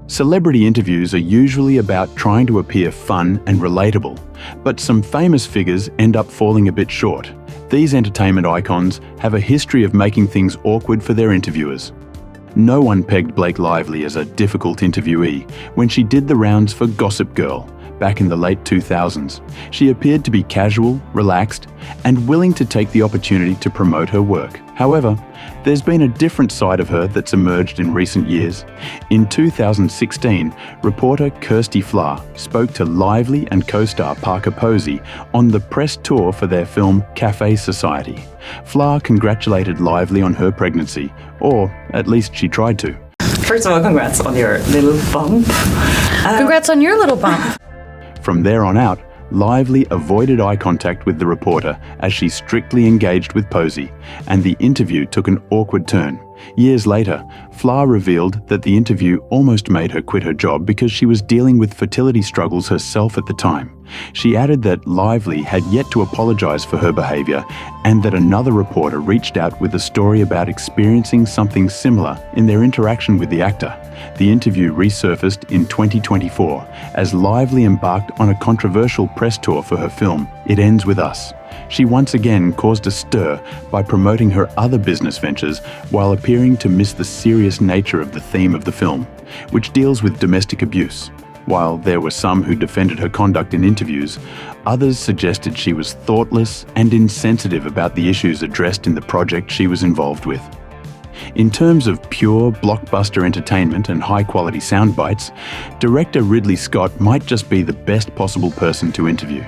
Celebrity interviews are usually about trying to appear fun and relatable, but some famous figures end up falling a bit short. These entertainment icons have a history of making things awkward for their interviewers. No one pegged Blake Lively as a difficult interviewee when she did the rounds for Gossip Girl back in the late 2000s. She appeared to be casual, relaxed, and willing to take the opportunity to promote her work. However, there's been a different side of her that's emerged in recent years. In 2016, reporter Kirsty Flahr spoke to Lively and co-star Parker Posey on the press tour for their film Cafe Society. Flahr congratulated Lively on her pregnancy, or at least she tried to. First of all, congrats on your little bump. Congrats on your little bump. From there on out, Lively avoided eye contact with the reporter as she strictly engaged with Posey, and the interview took an awkward turn. Years later, Flahr revealed that the interview almost made her quit her job because she was dealing with fertility struggles herself at the time. She added that Lively had yet to apologize for her behavior and that another reporter reached out with a story about experiencing something similar in their interaction with the actor. The interview resurfaced in 2024 as Lively embarked on a controversial press tour for her film, It Ends With Us. She once again caused a stir by promoting her other business ventures while appearing to miss the serious nature of the theme of the film, which deals with domestic abuse. While there were some who defended her conduct in interviews, others suggested she was thoughtless and insensitive about the issues addressed in the project she was involved with. In terms of pure blockbuster entertainment and high-quality sound bites, director Ridley Scott might just be the best possible person to interview.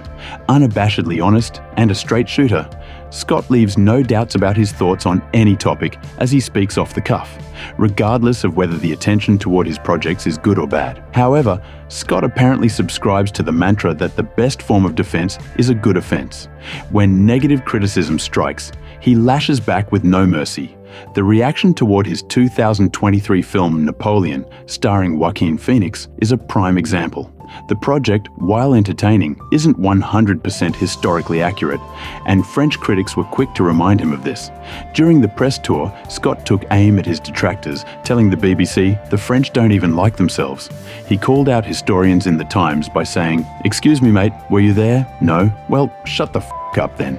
Unabashedly honest and a straight shooter, Scott leaves no doubts about his thoughts on any topic as he speaks off the cuff, regardless of whether the attention toward his projects is good or bad. However, Scott apparently subscribes to the mantra that the best form of defense is a good offense. When negative criticism strikes, he lashes back with no mercy. The reaction toward his 2023 film Napoleon, starring Joaquin Phoenix, is a prime example. The project, while entertaining, isn't 100% historically accurate, and French critics were quick to remind him of this. During the press tour, Scott took aim at his detractors, telling the BBC the French don't even like themselves. He called out historians in the Times by saying, "Excuse me, mate, were you there? No? Well, shut the f*** up then."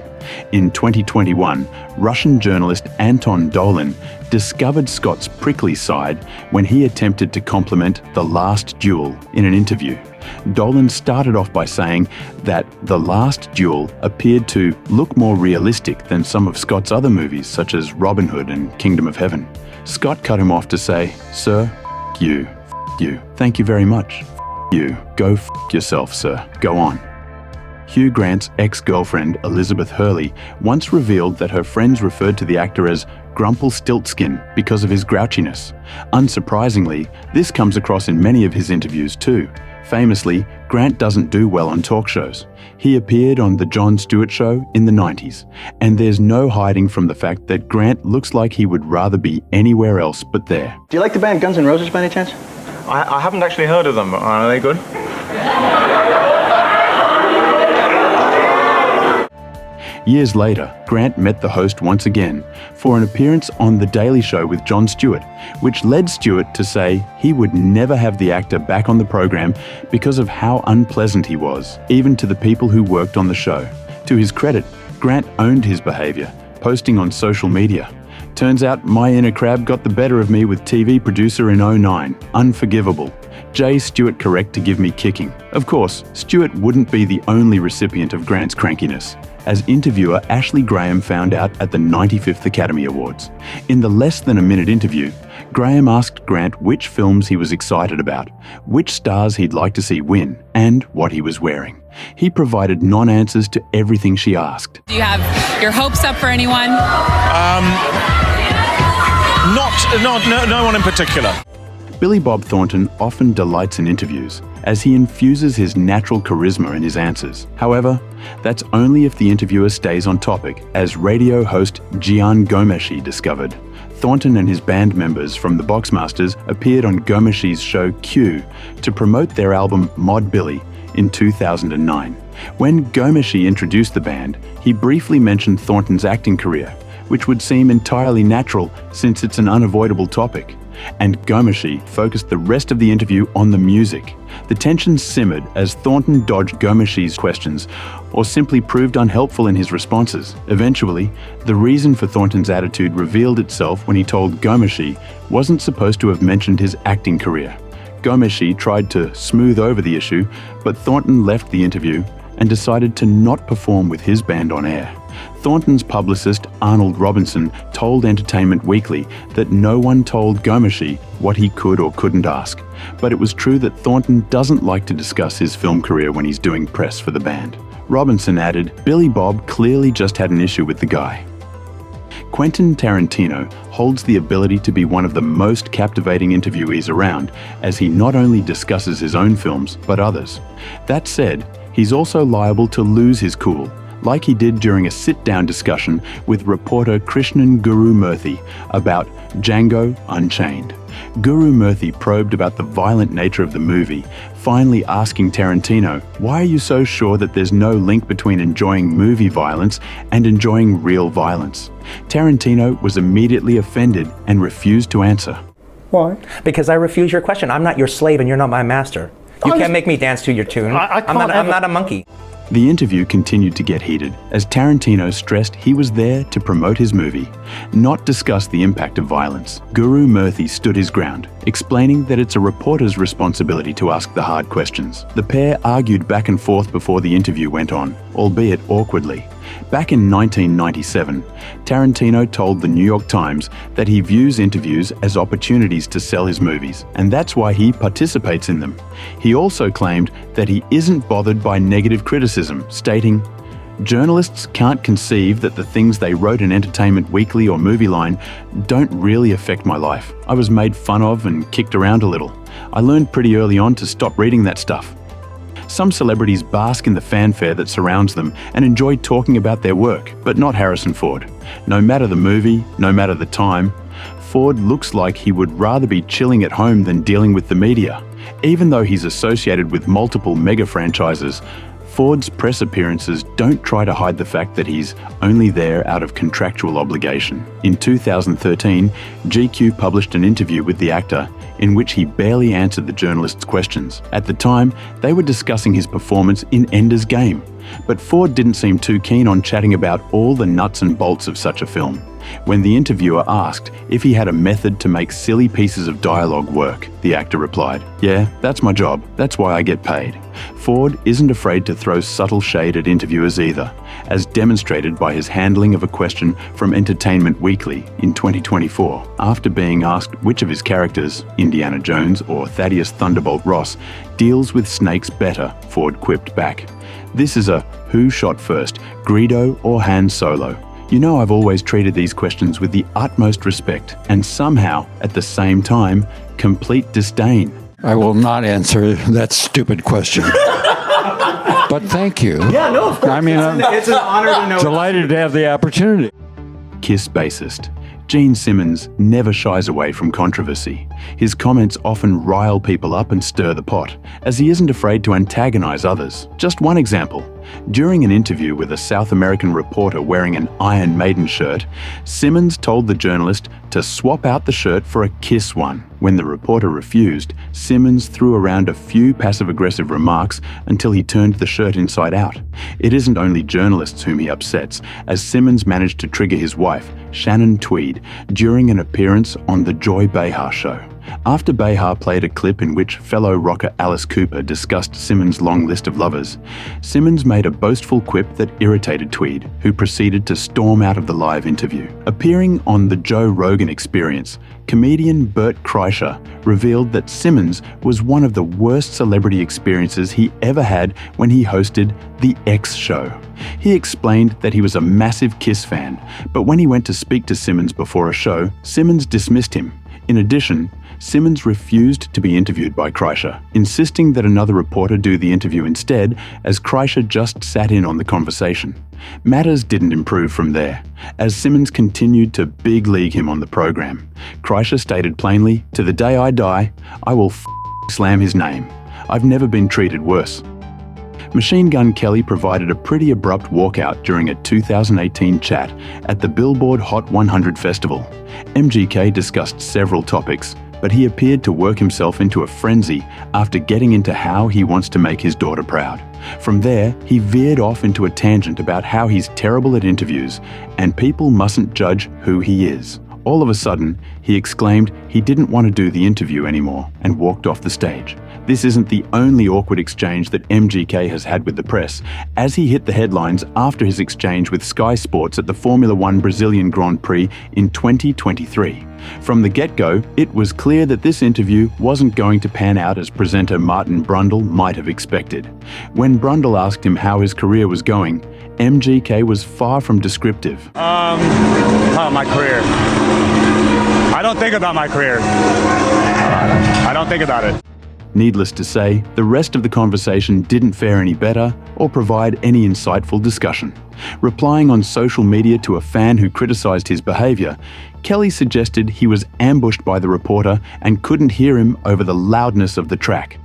In 2021, Russian journalist Anton Dolin discovered Scott's prickly side when he attempted to compliment The Last Duel in an interview. Dolin started off by saying that The Last Duel appeared to look more realistic than some of Scott's other movies, such as Robin Hood and Kingdom of Heaven. Scott cut him off to say, "Sir, you, you. Thank you very much. You. Go yourself, sir. Go on." Hugh Grant's ex-girlfriend, Elizabeth Hurley, once revealed that her friends referred to the actor as Grumple-Stiltskin because of his grouchiness. Unsurprisingly, this comes across in many of his interviews too. Famously, Grant doesn't do well on talk shows. He appeared on The Jon Stewart Show in the 90s, and there's no hiding from the fact that Grant looks like he would rather be anywhere else but there. Do you like the band Guns N' Roses by any chance? I haven't actually heard of them. Are they good? Years later, Grant met the host once again for an appearance on The Daily Show with Jon Stewart, which led Stewart to say he would never have the actor back on the program because of how unpleasant he was, even to the people who worked on the show. To his credit, Grant owned his behavior, posting on social media. "Turns out my inner crab got the better of me with TV producer in 2009. Unforgivable. J. Stewart correct to give me kicking." Of course, Stewart wouldn't be the only recipient of Grant's crankiness, as interviewer Ashley Graham found out at the 95th Academy Awards. In the less-than-a-minute interview, Graham asked Grant which films he was excited about, which stars he'd like to see win, and what he was wearing. He provided non-answers to everything she asked. Do you have your hopes up for anyone? No one in particular. Billy Bob Thornton often delights in interviews, as he infuses his natural charisma in his answers. However, that's only if the interviewer stays on topic, as radio host Gian Gomeshi discovered. Thornton and his band members from the Boxmasters appeared on Gomeshi's show Q to promote their album Mod Billy in 2009. When Gomeshi introduced the band, he briefly mentioned Thornton's acting career, which would seem entirely natural since it's an unavoidable topic. and Gomeshi focused the rest of the interview on the music. The tension simmered as Thornton dodged Gomeshi's questions or simply proved unhelpful in his responses. Eventually, the reason for Thornton's attitude revealed itself when he told Gomeshi wasn't supposed to have mentioned his acting career. Gomeshi tried to smooth over the issue, but Thornton left the interview and decided to not perform with his band on air. Thornton's publicist, Arnold Robinson, told Entertainment Weekly that no one told Gomeshi what he could or couldn't ask. But it was true that Thornton doesn't like to discuss his film career when he's doing press for the band. Robinson added, "Billy Bob clearly just had an issue with the guy." Quentin Tarantino holds the ability to be one of the most captivating interviewees around, as he not only discusses his own films, but others. That said, he's also liable to lose his cool, like he did during a sit-down discussion with reporter Krishnan Guru Murthy about Django Unchained. Guru Murthy probed about the violent nature of the movie, finally asking Tarantino, "Why are you so sure that there's no link between enjoying movie violence and enjoying real violence?" Tarantino was immediately offended and refused to answer. Why? Because I refuse your question. I'm not your slave and you're not my master. You can't make me dance to your tune. I'm not a monkey. The interview continued to get heated as Tarantino stressed he was there to promote his movie, not discuss the impact of violence. Guru Murthy stood his ground, explaining that it's a reporter's responsibility to ask the hard questions. The pair argued back and forth before the interview went on, albeit awkwardly. Back in 1997, Tarantino told the New York Times that he views interviews as opportunities to sell his movies, and that's why he participates in them. He also claimed that he isn't bothered by negative criticism, stating, "Journalists can't conceive that the things they wrote in Entertainment Weekly or Movie Line don't really affect my life. I was made fun of and kicked around a little. I learned pretty early on to stop reading that stuff." Some celebrities bask in the fanfare that surrounds them and enjoy talking about their work, but not Harrison Ford. No matter the movie, no matter the time, Ford looks like he would rather be chilling at home than dealing with the media. Even though he's associated with multiple mega franchises, Ford's press appearances don't try to hide the fact that he's only there out of contractual obligation. In 2013, GQ published an interview with the actor in which he barely answered the journalists' questions. At the time, they were discussing his performance in Ender's Game, but Ford didn't seem too keen on chatting about all the nuts and bolts of such a film. When the interviewer asked if he had a method to make silly pieces of dialogue work, the actor replied, "Yeah, that's my job. That's why I get paid." Ford isn't afraid to throw subtle shade at interviewers either, as demonstrated by his handling of a question from Entertainment Weekly in 2024. After being asked which of his characters, Indiana Jones or Thaddeus Thunderbolt Ross, deals with snakes better, Ford quipped back, "This is a who shot first, Greedo or Han Solo? You know I've always treated these questions with the utmost respect and somehow, at the same time, complete disdain." I will not answer that stupid question. But thank you. Yeah, no, of course. I mean, It's an honor to know. delighted to have the opportunity. Kiss bassist Gene Simmons never shies away from controversy. His comments often rile people up and stir the pot, as he isn't afraid to antagonize others. Just one example. During an interview with a South American reporter wearing an Iron Maiden shirt, Simmons told the journalist to swap out the shirt for a Kiss one. When the reporter refused, Simmons threw around a few passive-aggressive remarks until he turned the shirt inside out. It isn't only journalists whom he upsets, as Simmons managed to trigger his wife, Shannon Tweed, during an appearance on The Joy Behar Show. After Behar played a clip in which fellow rocker Alice Cooper discussed Simmons' long list of lovers, Simmons made a boastful quip that irritated Tweed, who proceeded to storm out of the live interview. Appearing on The Joe Rogan Experience, comedian Bert Kreischer revealed that Simmons was one of the worst celebrity experiences he ever had when he hosted The X Show. He explained that he was a massive Kiss fan, but when he went to speak to Simmons before a show, Simmons dismissed him. In addition, Simmons refused to be interviewed by Kreischer, insisting that another reporter do the interview instead, as Kreischer just sat in on the conversation. Matters didn't improve from there, as Simmons continued to big league him on the program. Kreischer stated plainly, "To the day I die, I will slam his name. I've never been treated worse." Machine Gun Kelly provided a pretty abrupt walkout during a 2018 chat at the Billboard Hot 100 festival. MGK discussed several topics, but he appeared to work himself into a frenzy after getting into how he wants to make his daughter proud. From there, he veered off into a tangent about how he's terrible at interviews and people mustn't judge who he is. All of a sudden, he exclaimed he didn't want to do the interview anymore and walked off the stage. This isn't the only awkward exchange that MGK has had with the press, as he hit the headlines after his exchange with Sky Sports at the Formula One Brazilian Grand Prix in 2023. From the get-go, it was clear that this interview wasn't going to pan out as presenter Martin Brundle might have expected. When Brundle asked him how his career was going, MGK was far from descriptive. My career. I don't think about my career. I don't think about it. Needless to say, the rest of the conversation didn't fare any better or provide any insightful discussion. Replying on social media to a fan who criticized his behavior, Kelly suggested he was ambushed by the reporter and couldn't hear him over the loudness of the track.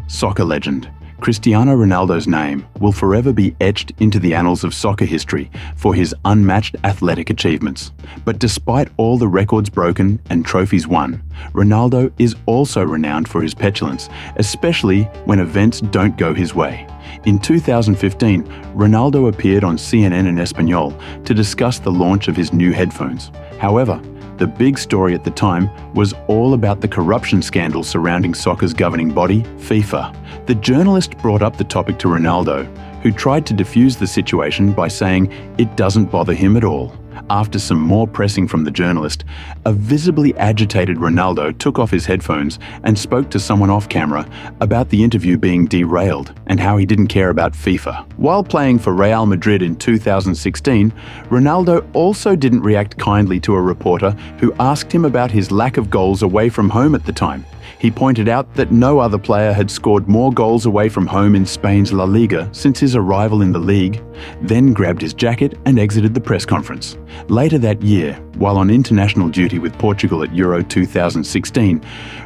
Soccer legend Cristiano Ronaldo's name will forever be etched into the annals of soccer history for his unmatched athletic achievements. But despite all the records broken and trophies won, Ronaldo is also renowned for his petulance, especially when events don't go his way. In 2015, Ronaldo appeared on CNN in Espanol to discuss the launch of his new headphones. However, the big story at the time was all about the corruption scandal surrounding soccer's governing body, FIFA. The journalist brought up the topic to Ronaldo, who tried to defuse the situation by saying it doesn't bother him at all. After some more pressing from the journalist, a visibly agitated Ronaldo took off his headphones and spoke to someone off camera about the interview being derailed and how he didn't care about FIFA. While playing for Real Madrid in 2016, Ronaldo also didn't react kindly to a reporter who asked him about his lack of goals away from home at the time. He pointed out that no other player had scored more goals away from home in Spain's La Liga since his arrival in the league, then grabbed his jacket and exited the press conference. Later that year, while on international duty with Portugal at Euro 2016,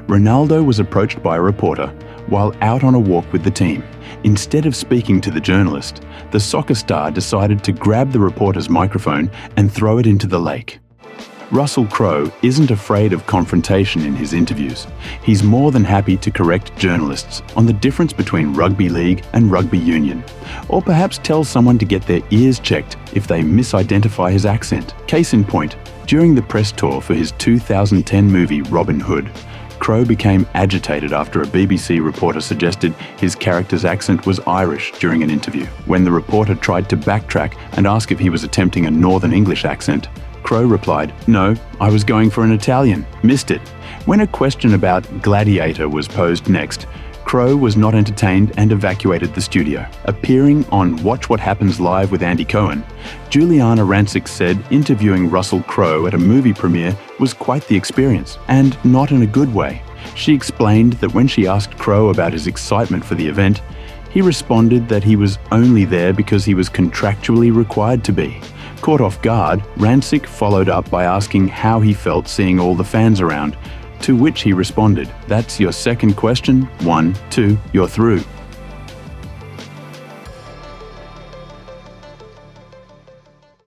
Ronaldo was approached by a reporter while out on a walk with the team. Instead of speaking to the journalist, the soccer star decided to grab the reporter's microphone and throw it into the lake. Russell Crowe isn't afraid of confrontation in his interviews. He's more than happy to correct journalists on the difference between rugby league and rugby union, or perhaps tell someone to get their ears checked if they misidentify his accent. Case in point, during the press tour for his 2010 movie Robin Hood, Crowe became agitated after a BBC reporter suggested his character's accent was Irish during an interview. When the reporter tried to backtrack and ask if he was attempting a Northern English accent, Crowe replied, "No, I was going for an Italian. Missed it." When a question about Gladiator was posed next, Crowe was not entertained and evacuated the studio. Appearing on Watch What Happens Live with Andy Cohen, Juliana Rancic said interviewing Russell Crowe at a movie premiere was quite the experience, and not in a good way. She explained that when she asked Crowe about his excitement for the event, he responded that he was only there because he was contractually required to be. Caught off guard, Rancic followed up by asking how he felt seeing all the fans around, to which he responded, "That's your second question? 1, 2, you're through."